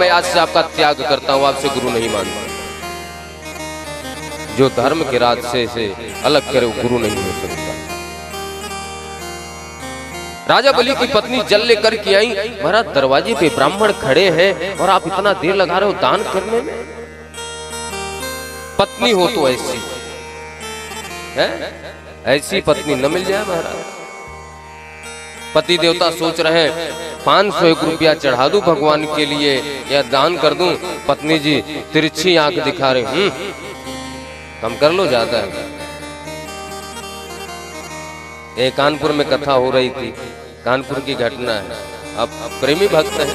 मैं आज से आपका त्याग करता हूं, आपसे गुरु नहीं मानता। जो धर्म के रास्ते से अलग करे वो गुरु नहीं हो सकता। राजा बलि की पत्नी जल लेकर के आई। महाराज दरवाजे पे ब्राह्मण खड़े हैं और आप इतना देर लगा रहे हो दान करने में। पत्नी हो तो ऐसी है, ऐसी पत्नी न मिल जाए महाराज। पति देवता सोच रहे हैं 501 रुपया चढ़ा दूं भगवान के लिए या दान कर दूं। पत्नी जी तिरछी आंख दिखा रहे, कम कर लो, ज्यादा है। एक कानपुर में कथा हो रही थी, कानपुर की घटना है। अब प्रेमी भक्त है,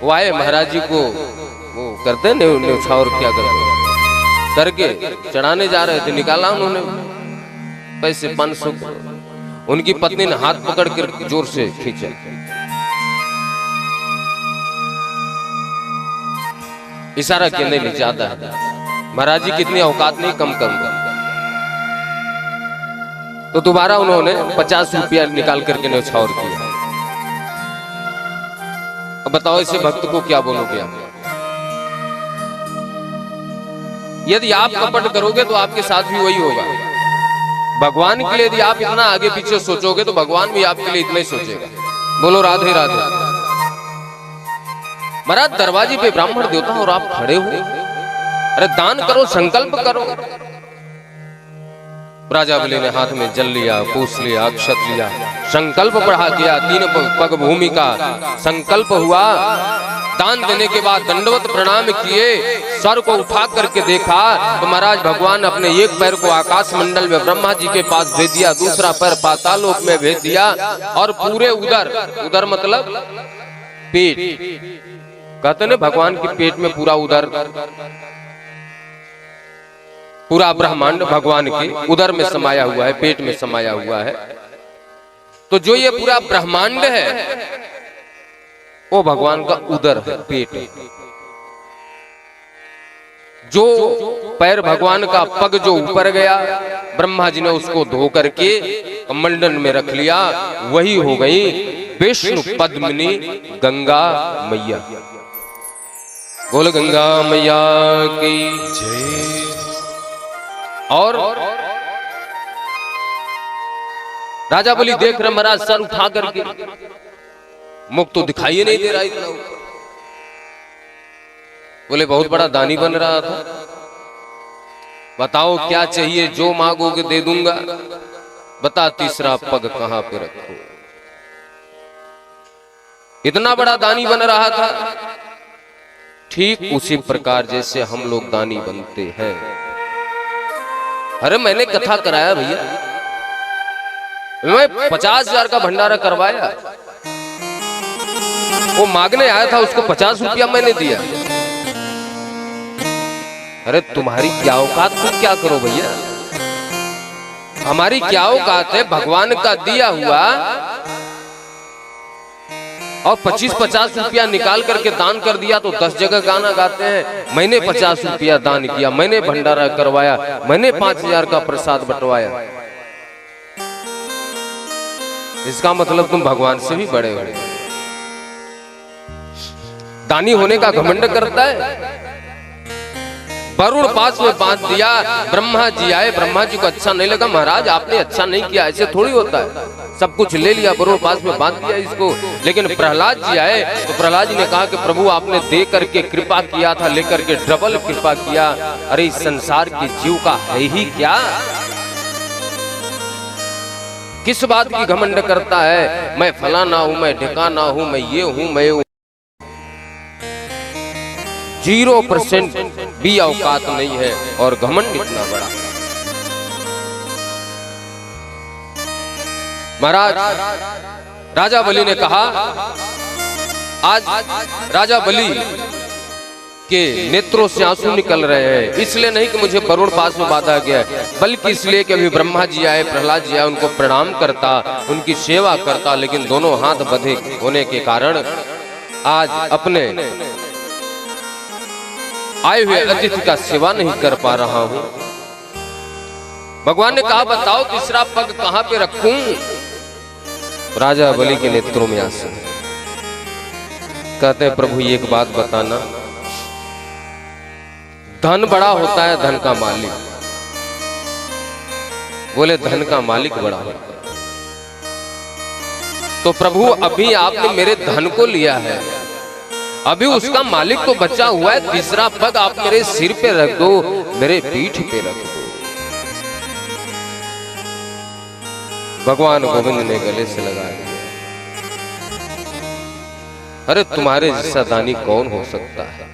वो आए महाराज जी को, वो करते हैं न्यौछावर, क्या करके चढ़ाने जा रहे थे। निकाला उन्होंने पैसे 500। उनकी पत्नी ने हाथ पकड़ कर जोर से खींचा। इशारा किया, नहीं ज्यादा है महाराज जी, कितनी औकात नहीं, कम करूंगा। तो दोबारा उन्होंने 50 रुपया निकाल करके न्यौछावर किया। अब बताओ इसे भक्त को क्या बोलोगे आप? यदि आप कपट करोगे तो आपके साथ भी वही होगा। भगवान के लिए यदि आप इतना आगे पीछे सोचोगे तो भगवान भी आपके लिए इतना ही सोचेगा। बोलो राधे राधे। महाराज दरवाजे पे ब्राह्मण देवता और आप खड़े हो, अरे दान करो, संकल्प करो। राजा बलि ने हाथ में जल लिया, पूछ लिया, अक्षत लिया, संकल्प पढ़ा किया। 3 पग भूमि का संकल्प हुआ। दान देने के बाद दंडवत प्रणाम किए। सर को उठा करके देखा तो महाराज भगवान अपने एक पैर को आकाश मंडल में ब्रह्मा जी के पास भेज दिया, दूसरा पैर पातालोक में भेज दिया और पूरे उदर मतलब पेट, कहते ना भगवान के पेट में पूरा उदर, पूरा ब्रह्मांड भगवान के उदर में समाया हुआ है, पेट में समाया हुआ है। तो जो ये पूरा ब्रह्मांड है वो भगवान का उदर है, पेट है। जो पैर भगवान का पग जो ऊपर गया, ब्रह्मा जी ने उसको धो करके कमंडल में रख लिया, वही हो गई विष्णु पद्मिनी गंगा मैया। बोल गंगा मैया की जय। और राजा बलि देख रहे महाराज सर उठा करके, मुख तो दिखाई नहीं दे रहा इतना। बोले बहुत बड़ा दानी बन रहा था, बताओ क्या चाहिए, जो मांगोगे दे दूंगा, बता तीसरा पग कहां पे रखो। इतना बड़ा दानी बन रहा था। ठीक उसी प्रकार जैसे हम लोग दानी बनते हैं। अरे मैंने कथा कराया भैया, मैं 50,000 का भंडारा करवाया, वो मांगने आया था, उसको 50 रुपया मैंने दिया। अरे तुम्हारी क्या औकात, तुम क्या करो भैया, हमारी क्या औकात है। भगवान का दिया हुआ और 25-50 रुपया निकाल करके दान कर दिया तो 10 जगह गाना गाते हैं। मैंने 50 रुपया दान किया, मैंने भंडारा करवाया, मैंने 5,000 का प्रसाद बंटवाया। इसका मतलब तुम भगवान से भी बड़े हो। दानी होने का घमंड करता है। वरुण पास में बांध दिया, ब्रह्मा जी आए, ब्रह्मा जी को अच्छा नहीं लगा, महाराज आपने अच्छा नहीं किया, ऐसे थोड़ी होता है। सब कुछ ले लिया, वरुण पास में बांध दिया इसको। लेकिन प्रहलाद जी आए तो प्रहलाद जी ने कहा कि प्रभु आपने दे करके कृपा किया था, लेकर के डबल कृपा किया। अरे इस संसार के जीव का है ही क्या, किस बात की घमंड करता है। मैं फलाना हूं, मैं ढिकाना हूं, मैं ये हूं, मैं 0% भी औकात नहीं है और घमंड इतना बड़ा। महाराज राजा बलि ने कहा, आज राजा बलि के नेत्रों से आंसू निकल रहे हैं, इसलिए नहीं कि मुझे वरुण पास में बांधा गया है, बल्कि इसलिए कि अभी ब्रह्मा जी आए, प्रहलाद जी आए, उनको प्रणाम करता, उनकी सेवा करता, लेकिन दोनों हाथ बंधे होने के कारण आज अपने आए हुए अतिथि का सेवा नहीं कर पा रहा हूं। भगवान ने कहा बताओ तीसरा पग कहां पे रखूं। राजा बलि के नेत्रों में आंसू। कहते हैं प्रभु एक बात बताना, धन बड़ा होता है धन का मालिक? बोले धन का मालिक बड़ा होता है। तो प्रभु अभी आपने मेरे धन को लिया है, अभी उसका मालिक तो बचा हुआ है, तीसरा पग आप मेरे सिर पे रख दो, मेरे पीठ पे रख दो। भगवान गोविंद ने गले से लगा दिया। अरे तुम्हारे जैसा दानी कौन हो सकता है?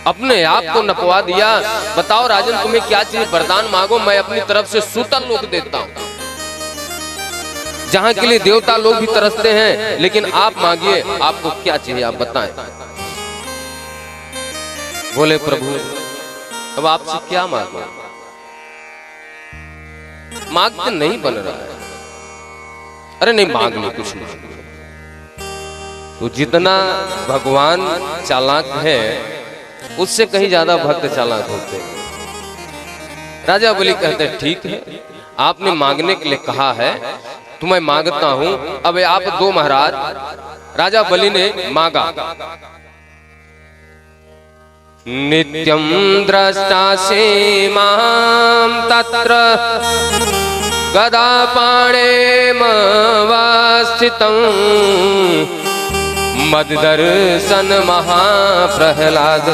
अपने आप को नपवा दिया। बताओ राजन तुम्हें क्या चाहिए, वरदान मांगो, मैं अपनी तरफ से सूतल लोक देता हूं, जहां के लिए देवता लोग भी तरसते हैं। लेकिन आप मांगिए, आपको क्या चाहिए आप बताएं। बोले प्रभु अब आपसे क्या मांगो? मांगते नहीं बन रहा है। अरे नहीं मांग लो, कुछ नहीं। तो जितना भगवान चालाक है उससे कहीं ज्यादा भक्त चालाक होते हैं। राजा बलि कहते ठीक है, आपने मांगने के लिए कहा है तो मैं मांगता हूं। अब आप दो महाराज। राजा बलि ने मांगा, नित्यं द्रष्टासि मां तत्र गदापाणेमवस्थितं मद्दर्शन महाप्रह्लाद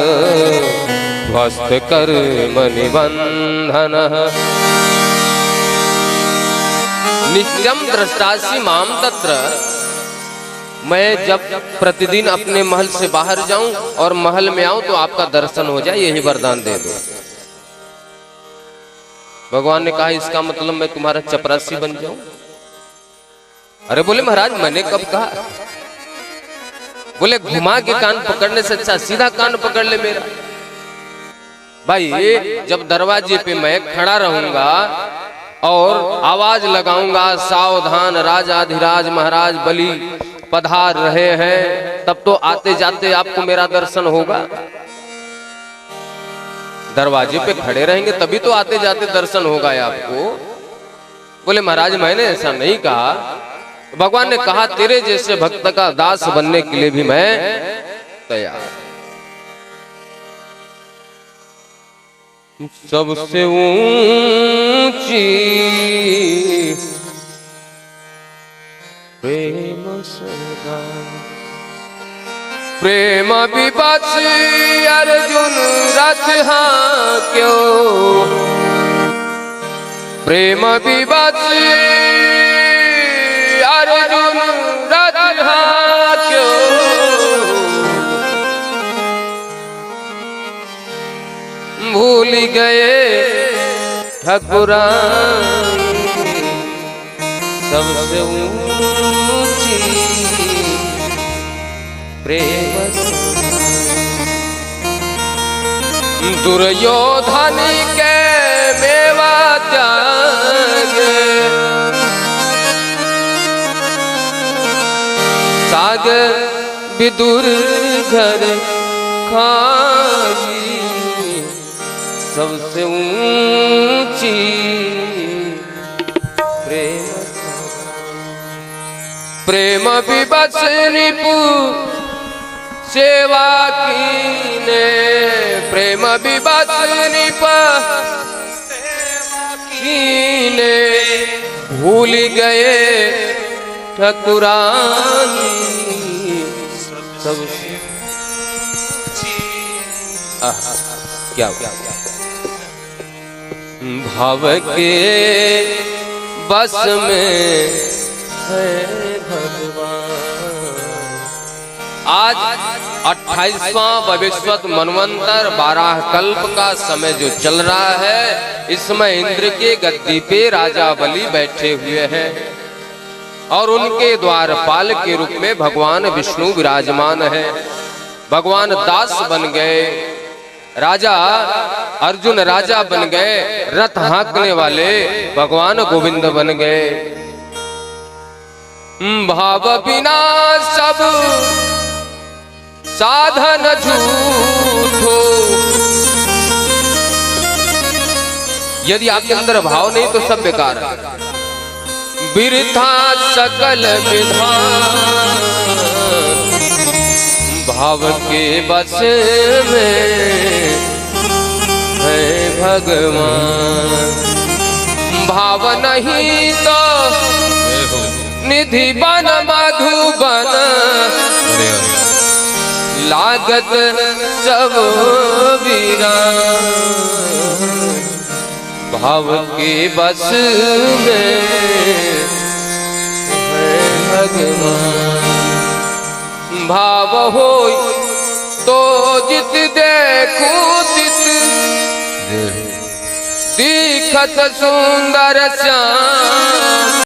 ध्वस्त कर्म निबंधनः। नित्यं द्रष्टासि मां तत्र, मैं जब प्रतिदिन अपने महल से बाहर जाऊं और महल में आऊं तो आपका दर्शन हो जाए, यही वरदान दे दो। भगवान ने कहा इसका मतलब मैं तुम्हारा चपरासी बन जाऊं? अरे बोले महाराज मैंने कब कहा? बोले घुमा के कान पकड़ने से अच्छा सीधा कान पकड़ ले मेरा। भाई जब दरवाजे पे मैं खड़ा रहूंगा और आवाज लगाऊंगा सावधान राजाधिराज महाराज बलि पधार रहे हैं, तब तो आते जाते आपको मेरा दर्शन होगा। दरवाजे पे खड़े रहेंगे तभी तो आते जाते दर्शन होगा आपको। बोले महाराज मैंने ऐसा नहीं कहा। भगवान ने कहा तेरे जैसे भक्त का दास बनने के लिए भी मैं तैयार। सबसे ऊंची प्रेम सगा, प्रेम विपक्ष अर्जुन रथ क्यों, प्रेम विपक्ष अर्जुन रथ क्यों, भूल गए ठकुरान सबसे ऊंची प्रेम। दुर्योधन के मेवा त्याग, साग विदुर घर खाई, सबसे ऊंची प्रेम। प्रेम विवश रिपु सेवा कीने, प्रेम विवश रिप कीने, भूल गए ठकुरानी सबसे। क्या भाव के बस में है भगवान। आज 28वां भविष्यत मनवंतर 12 कल्प का समय जो चल रहा है, इसमें इंद्र के गद्दी पे राजा बलि बैठे हुए हैं और उनके द्वारपाल के रूप में भगवान विष्णु विराजमान है। भगवान दास बन गए, राजा अर्जुन राजा बन गए, रथ हाँकने वाले भगवान गोविंद बन गए। भाव बिना सब साधन झूठो, यदि आपके अंदर भाव नहीं तो सब बेकार है। बिरथा सकल विधान, भाव के बस में है भगवान। भाव नहीं तो निधि बन मधुबन, लागत सब वीरान। भाव के बस में है भगवान। भाव होय तो जित देखूं तित, दिखत सुंदर श्याम।